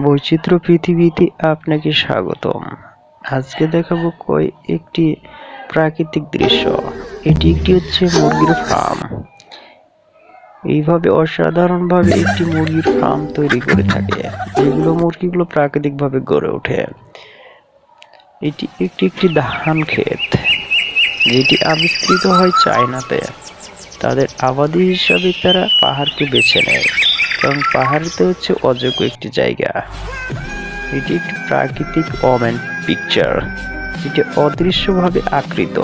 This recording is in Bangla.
বৈচিত্র্য পৃথিবীতে আপনাকে স্বাগতম। আজকে দেখাবো একটি প্রাকৃতিক দৃশ্য। এটি হচ্ছে মুরগির ফার্ম। এইভাবে অসাধারণভাবে একটি মুরগির ফার্ম তৈরি করে থাকে, যেগুলো মুরগিগুলো প্রাকৃতিকভাবে গড়ে ওঠে। এটি একটি ধান ক্ষেত, যেটি আবিষ্কৃত হয় চায়নাতে। তাদের আবাদি হিসাবে তারা পাহাড়কে বেছে নেয়, কারণ পাহাড়তে হচ্ছে অযোগ্য একটি জায়গা। এটি একটি প্রাকৃতিক ওম্যান পিকচার, যেটি অদৃশ্যভাবে আকৃত।